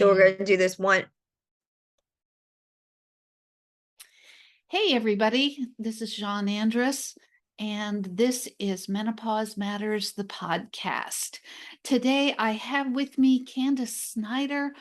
So we're going to do this one. Hey, everybody. This is Jeanne Andrus, and this is Menopause Matters, the podcast. Today, I have with me Candice Snyder,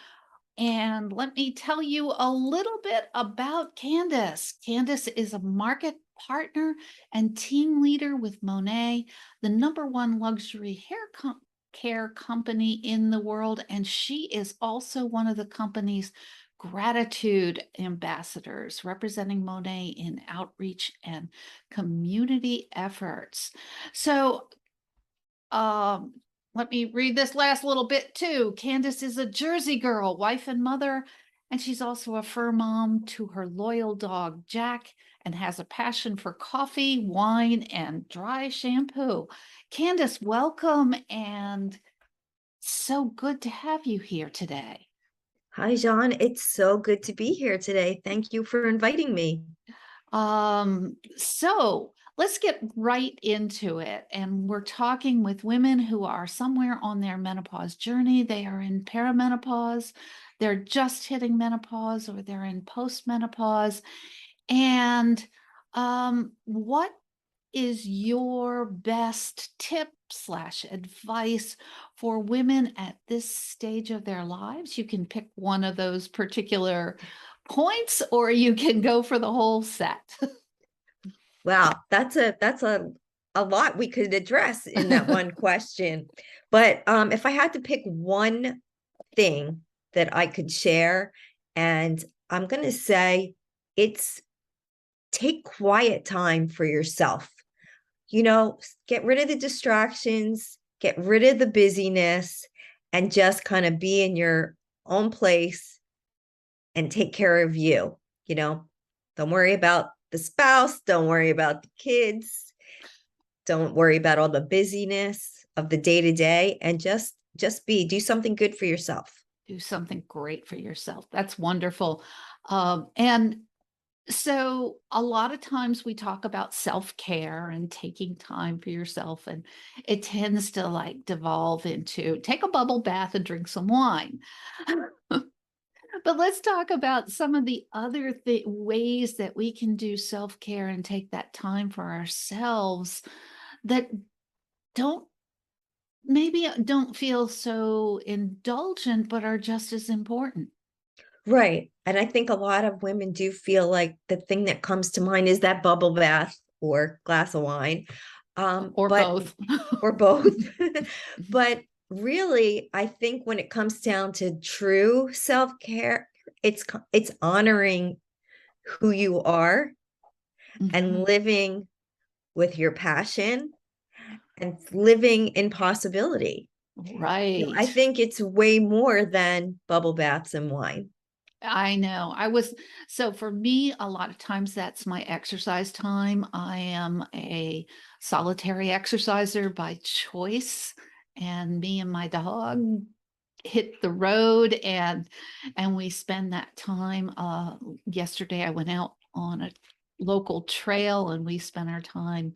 and let me tell you a little bit about Candice. Candice is a market partner and team leader with Monat, the #1 luxury hair care company in the world, and she is also one of the company's gratitude ambassadors representing Monat in outreach and community efforts. So, let me read this last little bit too. Candice is a Jersey girl, wife and mother, and she's also a fur mom to her loyal dog, Jack, and has a passion for coffee, wine, and dry shampoo. Candice, welcome, and so good to have you here today. Hi, Jean. It's so good to be here today. Thank you for inviting me. So let's get right into it. And we're talking with women who are somewhere on their menopause journey. They are in perimenopause, they're just hitting menopause, or they're in postmenopause. And what is your best tip slash advice for women at this stage of their lives? You can pick one of those particular points, or you can go for the whole set. Wow, that's a lot we could address in that one question. But if I had to pick one thing that I could share, and I'm going to say it's take quiet time for yourself. Get rid of the distractions, get rid of the busyness, and just kind of be in your own place and take care of you. Don't worry about the spouse, don't worry about the kids, don't worry about all the busyness of the day to day, and just do something good for yourself. Do something great for yourself. That's wonderful. And so a lot of times we talk about self-care and taking time for yourself, and it tends to like devolve into take a bubble bath and drink some wine. But let's talk about some of the other ways that we can do self-care and take that time for ourselves that don't don't feel so indulgent, but are just as important. Right. And I think a lot of women do feel like the thing that comes to mind is that bubble bath or glass of wine. Or But both. or both. But really, I think when it comes down to true self-care, it's honoring who you are and living with your passion and living in possibility. Right. I think it's way more than bubble baths and wine. I know. So for me, a lot of times that's my exercise time. I am a solitary exerciser by choice, and me and my dog hit the road and we spend that time. Yesterday I went out on a local trail and we spent our time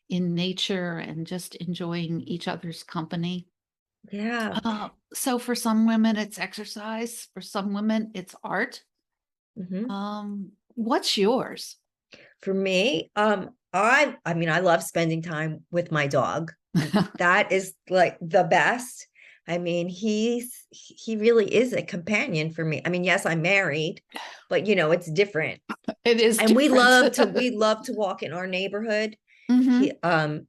in nature and just enjoying each other's company. Yeah. So for some women, it's exercise. For some women, it's art. Mm-hmm. What's yours? For me, I love spending time with my dog. That is like the best. I mean, he really is a companion for me. I mean, yes, I'm married, but it's different. It is And we different. love to walk in our neighborhood. Mhm.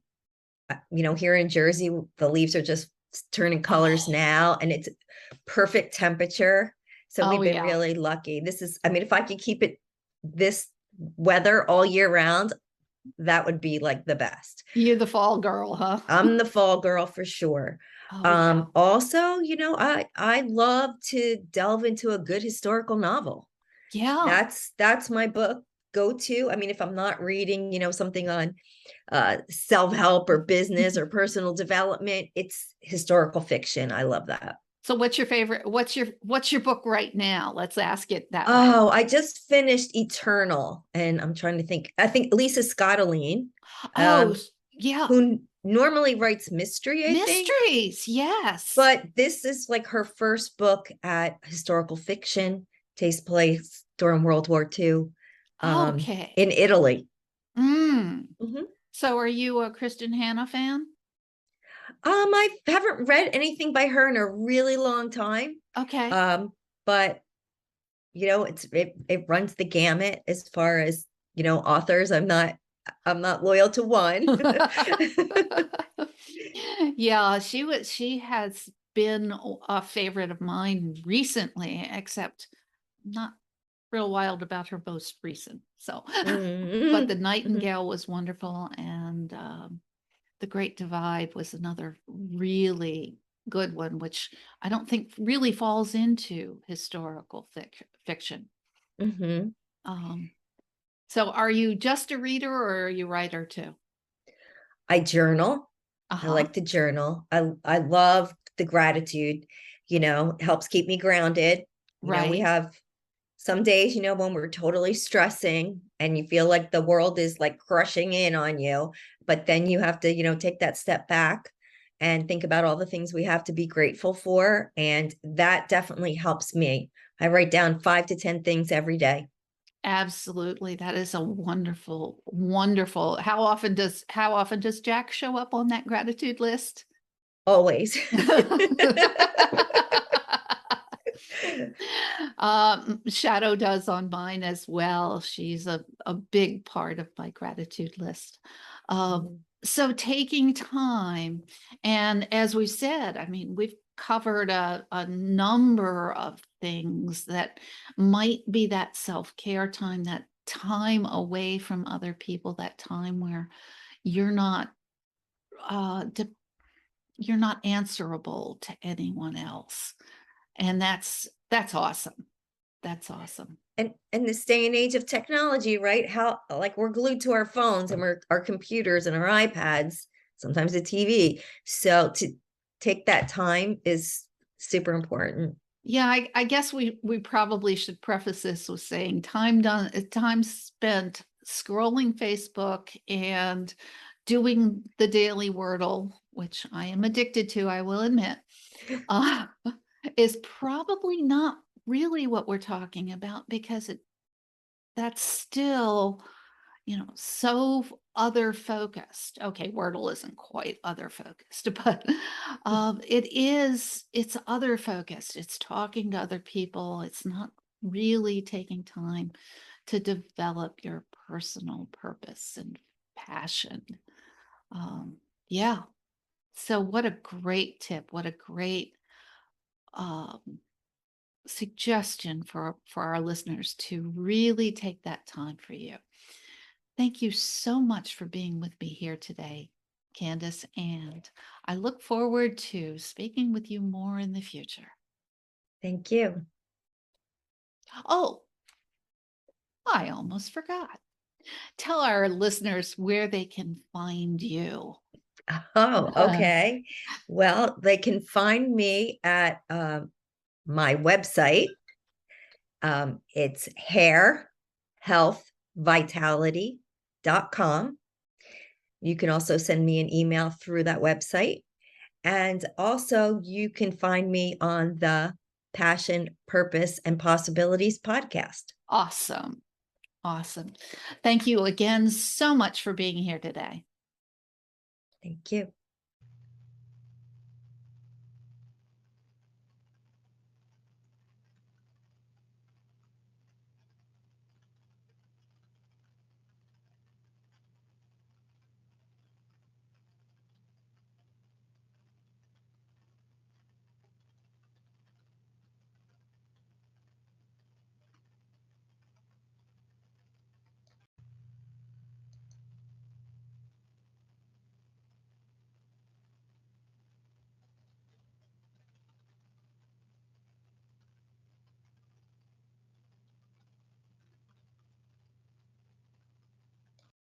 Here in Jersey, the leaves are just turning colors Oh, now, and it's perfect temperature. So we've oh been yeah. really lucky. If I could keep it this weather all year round, that would be like the best. You're the fall girl, huh? I'm the fall girl for sure. Oh yeah. Also, I love to delve into a good historical novel. Yeah. That's my book go to. I mean, if I'm not reading, something on self-help or business or personal development, it's historical fiction. I love that. So what's your favorite? What's your book right now? Let's ask it that way. Oh, I just finished Eternal, and I'm trying to think. I think Lisa Scottoline, Oh, um, yeah. who normally writes mystery, I think. Mysteries, yes. But this is like her first book at historical fiction, takes place during World War II, Okay. in Italy. Mm. Mhm. So are you a Kristen Hanna fan? I haven't read anything by her in a really long time. Okay. But it runs the gamut as far as, authors. I'm not loyal to one. Yeah, she has been a favorite of mine recently, except not real wild about her most recent. So, but The Mhm. Mhm. Nightingale was wonderful, and The Great Divide was another really good one, which I don't think really falls into historical fiction. Mhm. Um, so are you just a reader or are you a writer too? I journal. I Uh-huh. like to journal. I love the gratitude, it helps keep me grounded. We Right. have some days, when we're totally stressing and you feel like the world is like crushing in on you, but then you have to, take that step back and think about all the things we have to be grateful for. And that definitely helps me. I write down 5 to 10 things every day. Absolutely. That is a wonderful, wonderful. How often does Jack show up on that gratitude list? Always. Shadow does on mine as well. She's a big part of my gratitude list. Mhm. So taking time, and as we said, I mean, we've covered a number of things that might be that self-care time, that time away from other people, that time where you're not de you're not answerable to anyone else. And that's awesome. That's awesome. And in this day and age of technology, right? How like we're glued to our phones and our computers and our iPads, sometimes the TV. So to take that time is super important. Yeah, I guess we probably should preface this with saying time spent scrolling Facebook and doing the daily Wordle, which I am addicted to, I will admit, uh, is probably not really what we're talking about because that's still, so other focused. Okay, Wordle isn't quite other focused, but it's other focused. It's talking to other people. It's not really taking time to develop your personal purpose and passion. Um, yeah. So what a great tip. What a great um, suggestion for our listeners to really take that time for you. Thank you so much for being with me here today, Candice, and I look forward to speaking with you more in the future. Thank you. Oh, I almost forgot. Tell our listeners where they can find you. Oh, okay. Well, they can find me at my website. It's hairhealthvitality.com. You can also send me an email through that website. And also, you can find me on the Passion, Purpose, and Possibilities podcast. Awesome. Awesome. Thank you again so much for being here today. Thank you.